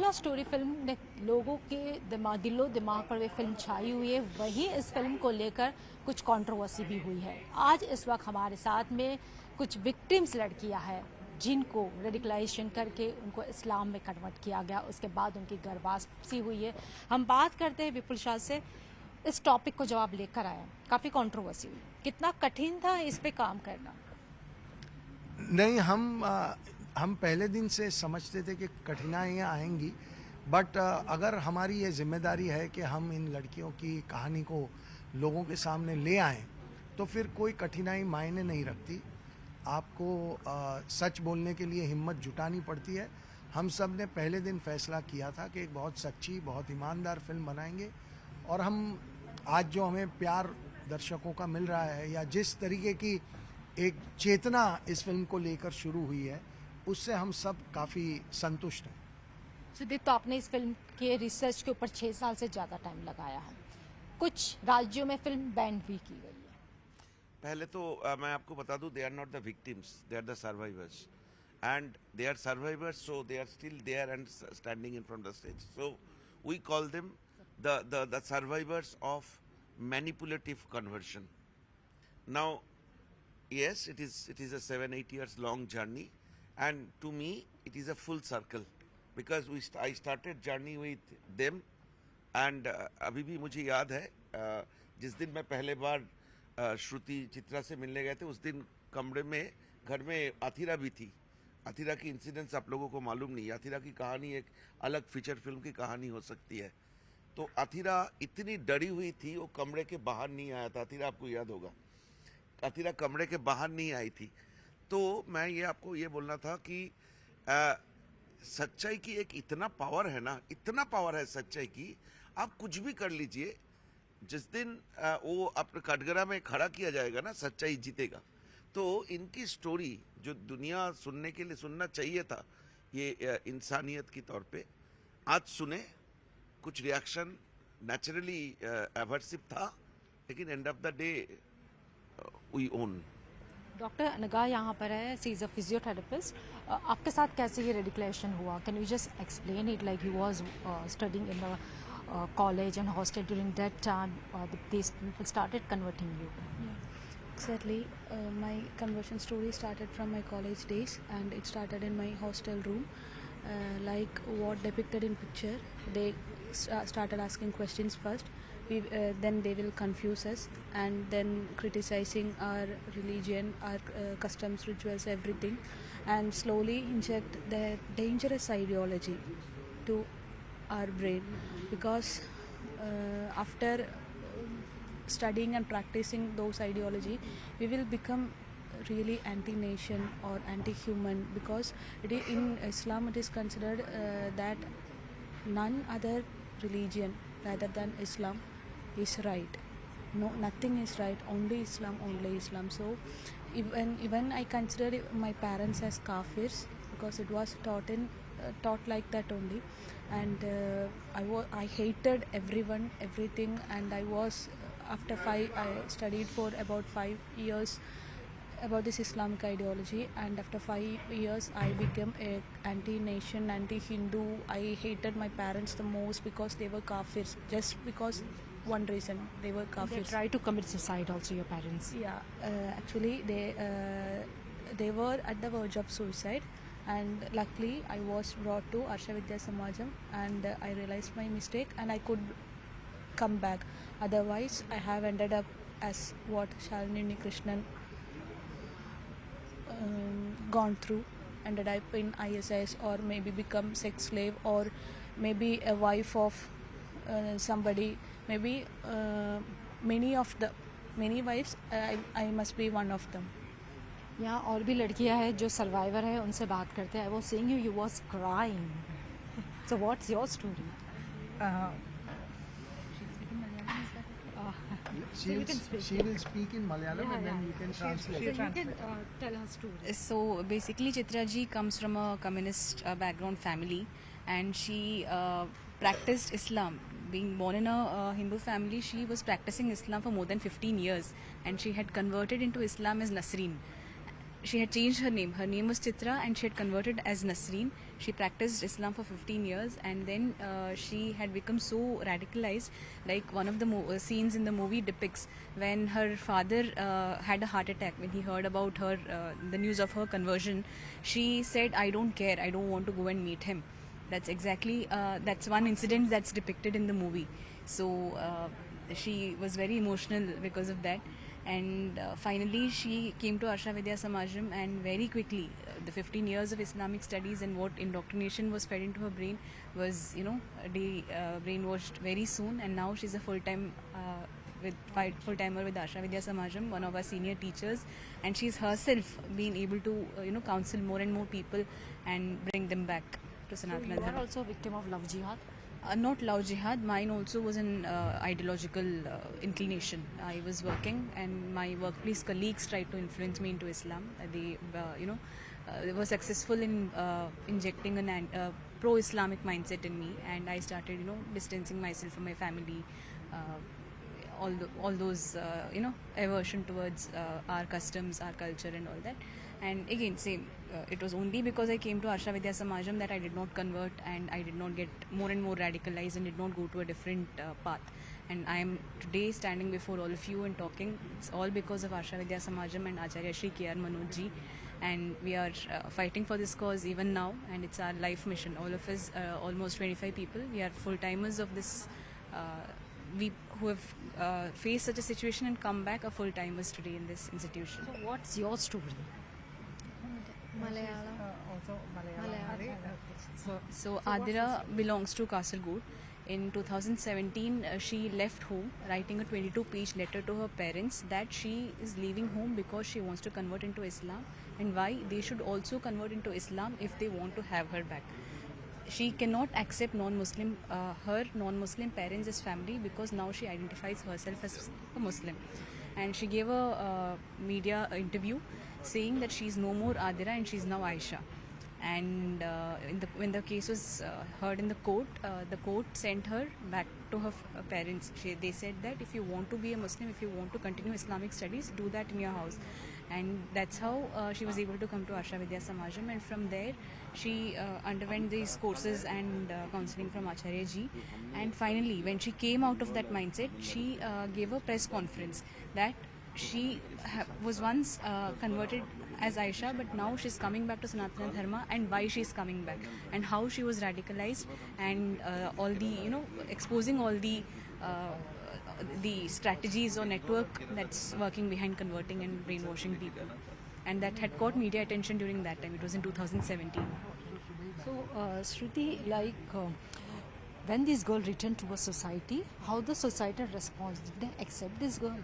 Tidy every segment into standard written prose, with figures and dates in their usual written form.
Popular story film ने लोगों के दिलो दिमाग पर वे फिल्म छाई हुई है, वहीं इस फिल्म को लेकर कुछ कंट्रोवर्सी भी हुई है। आज इस वक्त हमारे साथ में कुछ विक्टिम्स लड़कियां हैं जिनको रेडिकलाइजेशन करके उनको इस्लाम में कन्वर्ट किया गया, उसके बाद उनकी घर वापसी हुई है। हम बात करते हैं विपुल शाह से, इस टॉपिक को जवाब लेकर आया, काफ़ी कंट्रोवर्सी हुई, कितना कठिन था इस पे काम करना? नहीं, हम पहले दिन से समझते थे कि कठिनाइयाँ आएंगी, बट अगर हमारी ये जिम्मेदारी है कि हम इन लड़कियों की कहानी को लोगों के सामने ले आएं, तो फिर कोई कठिनाई मायने नहीं रखती। आपको सच बोलने के लिए हिम्मत जुटानी पड़ती है। हम सब ने पहले दिन फैसला किया था कि एक बहुत सच्ची, बहुत ईमानदार फिल्म बनाएंगे, और हम आज जो हमें प्यार दर्शकों का मिल रहा है, या जिस तरीके की एक चेतना इस फिल्म को लेकर शुरू हुई है, उससे हम सब काफ़ी संतुष्ट हैं। सुदीप, तो आपने इस फिल्म के रिसर्च के ऊपर 6 साल से ज़्यादा टाइम लगाया है। कुछ राज्यों में फिल्म बैन भी की गई है। पहले तो मैं आपको बता दूं, they are not the victims, they are the survivors, and they are survivors, so they are still there and standing in front the stage, so we call them the survivors of manipulative conversion. Now yes, it is a 7-8 years long journey, and to me it is a full circle, because I started journey with them, and अभी भी मुझे याद है जिस दिन मैं पहले बार श्रुति चित्रा से मिलने गए थे, उस दिन कमरे में, घर में आथिरा भी थी. आथिरा की इंसिडेंट्स आप लोगों को मालूम नहीं. आथिरा की कहानी एक अलग फीचर फिल्म की कहानी हो सकती है. तो आथिरा इतनी डरी हुई थी, वो कमरे के बाहर नहीं आया था. आथिरा आपको याद होगा, आथिरा कमरे के बाहर नहीं आई थी. तो मैं ये आपको ये बोलना था कि सच्चाई की एक इतना पावर है ना, इतना पावर है सच्चाई की, आप कुछ भी कर लीजिए, जिस दिन वो अपने कटघरा में खड़ा किया जाएगा ना, सच्चाई जीतेगा. तो इनकी स्टोरी जो दुनिया सुनने के लिए सुनना चाहिए था, ये इंसानियत की तौर पे, आज सुने. कुछ रिएक्शन नेचुरली एवर्सिव था, लेकिन end of the day we own. Doctor अनगा यहाँ पर है, सी इज़ अ फिजियोथेरेपिस्ट. आपके साथ कैसे ये रेडिकुलेशन हुआ? Can you just explain it? Like he was studying in the college and hostel during that time, these people started converting you. Exactly. My conversion story started from my college days, and it started in my hostel room. Like what depicted in picture, they started asking questions first. Then they will confuse us, and then criticizing our religion, our customs, rituals, everything, and slowly inject their dangerous ideology to our brain, because after studying and practicing those ideology, we will become really anti-nation or anti-human, because in Islam it is considered that none other religion rather than Islam is right. No, nothing is right, only Islam, only Islam. So even I consider my parents as kafirs, because it was taught like that only. And I hated everyone, everything, and I studied for about 5 years about this Islamic ideology, and after 5 years I became a anti-nation, anti-Hindu. I hated my parents the most because they were kafirs, just because one reason, they were kafirs. They tried to commit suicide also, your parents? Yeah, actually they were at the verge of suicide, and luckily I was brought to Arsha Vidya Samajam, and I realized my mistake and I could come back. Otherwise I have ended up as what Shalini Krishnan gone through, ended up in ISIS, or maybe become sex slave, or maybe a wife of somebody, maybe many wives. I must be one of them. यहाँ और भी लड़कियाँ हैं जो survivor है, उनसे बात करते हैं. वो seeing you was crying. So what's your story? She will speak in Malayalam, and then you can translate. So you can tell her story. So basically Chitra ji comes from a communist background family, and she practiced Islam. Being born in a Hindu family, she was practicing Islam for more than 15 years, and she had converted into Islam as Nasreen. she had changed her name. Her name was Chitra, and she had converted as Nasreen. She practiced Islam for 15 years, and then she had become so radicalized. Like one of the scenes in the movie depicts when her father had a heart attack when he heard about her, the news of her conversion. She said, "I don't care. I don't want to go and meet him." That's exactly that's one incident that's depicted in the movie. So she was very emotional because of that. And finally she came to Arsha Vidya Samajam, and very quickly the 15 years of Islamic studies and what indoctrination was fed into her brain was, brainwashed very soon. And now she's a full-timer with Arsha Vidya Samajam, one of our senior teachers, and she's herself been able to counsel more and more people and bring them back to Sanatana You are Dharma. also a victim of love jihad. Not love jihad. Mine also was an ideological inclination. I was working, and my workplace colleagues tried to influence me into Islam. They were successful in injecting a pro-Islamic mindset in me, and I started, distancing myself from my family. All those aversion towards our customs, our culture, and all that. And again, same. It was only because I came to Arsha Vidya Samajam that I did not convert, and I did not get more and more radicalized and did not go to a different path. And I am today standing before all of you and talking. It's all because of Arsha Vidya Samajam and Acharya Shri K.R. Manojji. And we are fighting for this cause even now, and it's our life mission. All of us, almost 25 people, we are full-timers of this. We who have faced such a situation and come back are full-timers today in this institution. So what's your story? So Adira belongs to Kasaragod. In 2017, she left home writing a 22-page letter to her parents that she is leaving home because she wants to convert into Islam, and why they should also convert into Islam if they want to have her back. She cannot accept her non-Muslim parents as family because now she identifies herself as a Muslim. And she gave a media interview saying that she's no more Adira and she's now Aisha. And when the case was heard in the court sent her back to her parents. They said that if you want to be a Muslim, if you want to continue Islamic studies, do that in your house. And that's how she was able to come to Arsha Vidya Samajam, and from there she underwent these courses and counseling from Acharya Ji. And finally, when she came out of that mindset, she gave a press conference that she was once converted as Aisha, but now she's coming back to Sanatana Dharma, and why she's coming back, and how she was radicalized, and all the exposing all the strategies or network that's working behind converting and brainwashing people, and that had caught media attention during that time. It was in 2017. So Shruti, when this girl returned to a society, how the society responds? Did they accept this girl?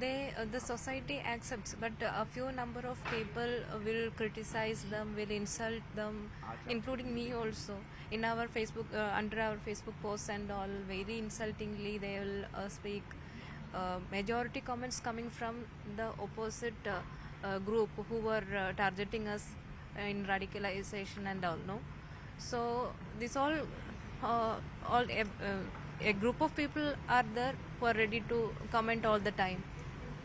The society accepts, but a few number of people will criticize them, will insult them, including me also. In our Facebook, under our Facebook posts and all, very insultingly they will speak. Majority comments coming from the opposite group who were targeting us in radicalization and all. No, so this all a group of people are there who are ready to comment all the time,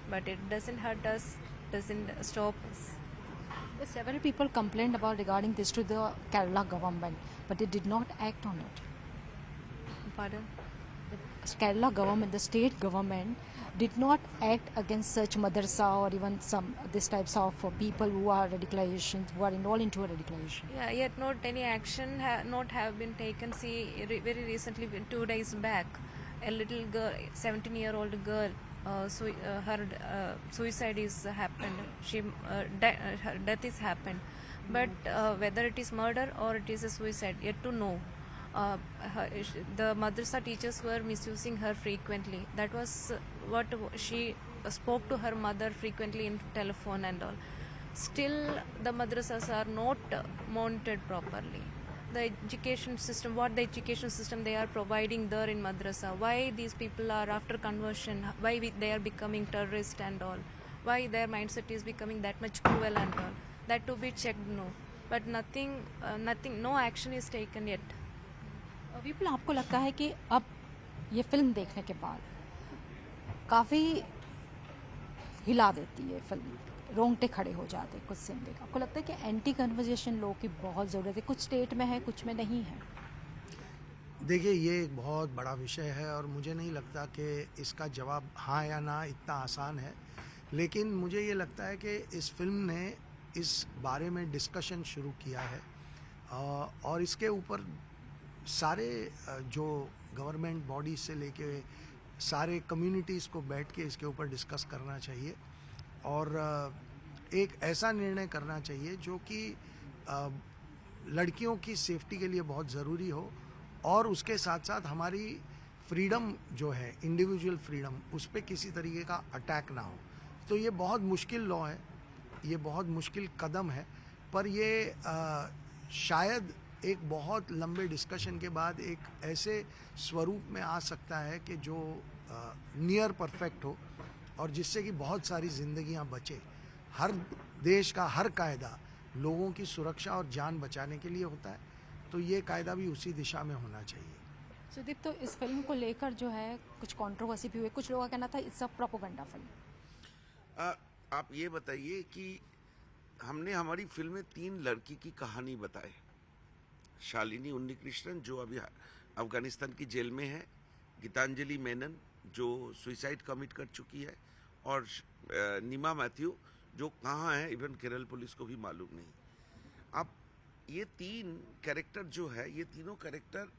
but it doesn't hurt us, doesn't stop us. Several people complained about regarding this to the Kerala government, but they did not act on it. Pardon? The Kerala government, the state government, did not act against such madrasa or even some these types of people who are radicalization, who are involved into a radicalization. Yeah, yet not any action not have been taken. See, very recently, 2 days back, a little girl, 17-year-old girl, her suicide is happened. Her death is happened, but whether it is murder or it is a suicide, yet to know. The madrasa teachers were misusing her frequently. That was what she spoke to her mother frequently in telephone and all. Still, the madrasas are not monitored properly. The education system, they are providing there in madrasa, why these people are after conversion, why they are becoming terrorist and all, why their mindset is becoming that much cruel and all, that to be checked, no. But nothing, no action is taken yet. विपुल, आपको लगता है कि अब ये film देखने के बाद काफ़ी हिला देती है फिल्म रोंगटे खड़े हो जाते कुछ सीन देख। आपको लगता है कि एंटी कन्वर्जेशन लॉ की बहुत ज़रूरत है? कुछ स्टेट में है, कुछ में नहीं है। देखिए, ये एक बहुत बड़ा विषय है और मुझे नहीं लगता कि इसका जवाब हाँ या ना इतना आसान है, लेकिन मुझे ये लगता है कि इस फिल्म ने इस बारे में डिस्कशन शुरू किया है और इसके ऊपर सारे जो गवर्नमेंट बॉडी से लेके सारे कम्युनिटीज़ को बैठ के इसके ऊपर डिस्कस करना चाहिए और एक ऐसा निर्णय करना चाहिए जो कि लड़कियों की सेफ्टी के लिए बहुत ज़रूरी हो और उसके साथ साथ हमारी फ्रीडम जो है, इंडिविजुअल फ्रीडम, उस पर किसी तरीके का अटैक ना हो। तो ये बहुत मुश्किल लॉ है, ये बहुत मुश्किल कदम है, पर ये शायद एक बहुत लंबे डिस्कशन के बाद एक ऐसे स्वरूप में आ सकता है कि जो नियर परफेक्ट हो और जिससे कि बहुत सारी ज़िंदगियां बचे। हर देश का हर कायदा लोगों की सुरक्षा और जान बचाने के लिए होता है, तो ये कायदा भी उसी दिशा में होना चाहिए। सुदीप, तो इस फिल्म को लेकर जो है कुछ कंट्रोवर्सी भी हुई, कुछ लोगों का कहना था इट्स अ प्रोपेगेंडा फिल्म। आप ये बताइए कि हमने हमारी फिल्म में 3 लड़की की कहानी बताए। शालिनी उन्नीकृष्णन जो अभी अफगानिस्तान की जेल में है, गीतांजलि मेनन जो सुसाइड कमिट कर चुकी है और नीमा मैथ्यू जो कहाँ है इवन केरल पुलिस को भी मालूम नहीं। अब ये 3 कैरेक्टर जो है, ये तीनों कैरेक्टर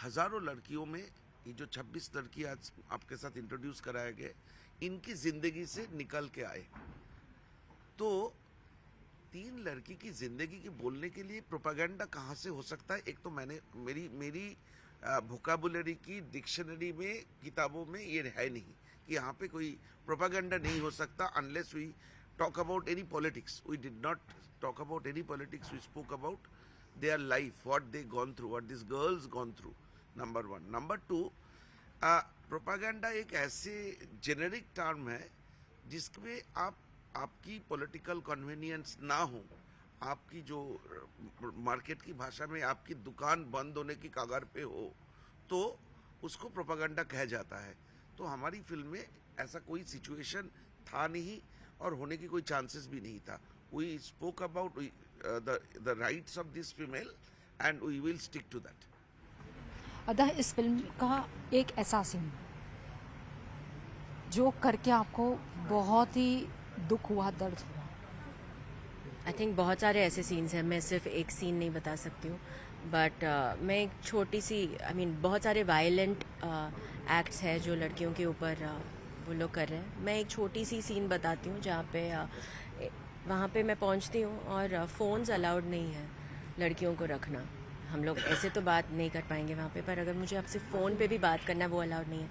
हजारों लड़कियों में, ये जो 26 लड़की आज आपके साथ इंट्रोड्यूस कराए गए, इनकी जिंदगी से निकल के आए। तो 3 लड़की की जिंदगी की बोलने के लिए प्रोपेगेंडा कहाँ से हो सकता है? एक तो मैंने मेरी वोकैबुलरी की डिक्शनरी में, किताबों में ये है नहीं कि यहाँ पे कोई प्रोपेगेंडा नहीं हो सकता unless we talk about any politics. We did not talk about any politics. We spoke about their life, what they gone through, what these girls gone through. Number 1. Number 2, propaganda एक ऐसे generic term है जिसमें आपकी political convenience ना हो, आपकी जो market की भाषा में आपकी दुकान बंद होने की कगार पे हो, तो उसको प्रोपागेंडा कहा जाता है। तो हमारी फिल्म में ऐसा कोई सिचुएशन था नहीं और होने की कोई चांसेस भी नहीं था। We spoke about the rights of this female and we will stick to that. अतः इस फिल्म का एक ऐसा सीन जो करके आपको बहुत ही दुख हुआ, दर्द हुआ। आई थिंक बहुत सारे ऐसे सीन्स हैं, मैं सिर्फ एक सीन नहीं बता सकती हूँ, बट मैं एक छोटी सी बहुत सारे वायलेंट एक्ट्स हैं जो लड़कियों के ऊपर वो लोग कर रहे हैं। मैं एक छोटी सी सीन बताती हूँ जहाँ पे वहाँ पे मैं पहुँचती हूँ और फ़ोन्स अलाउड नहीं है लड़कियों को रखना। हम लोग ऐसे तो बात नहीं कर पाएंगे वहाँ पे, पर अगर मुझे आपसे फ़ोन पे भी बात करना वो अलाउड नहीं है।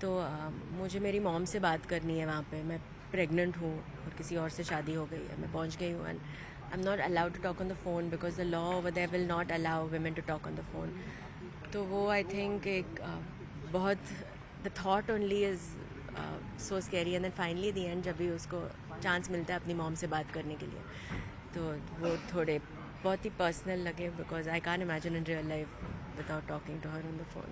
तो मुझे मेरी मॉम से बात करनी है वहाँ पे। मैं प्रेग्नेंट हूँ और किसी और से शादी हो गई है, मैं पहुँच गई हूँ and I am not allowed to talk on the phone because the law over there will not allow women to talk on the phone. तो वो आई थिंक एक बहुत the thought only is so scary and then finally the end जब भी उसको chance मिलता है अपनी मॉम से बात करने के लिए, तो वो थोड़े बहुत ही पर्सनल लगे because I can't imagine in real life without talking to her on the phone.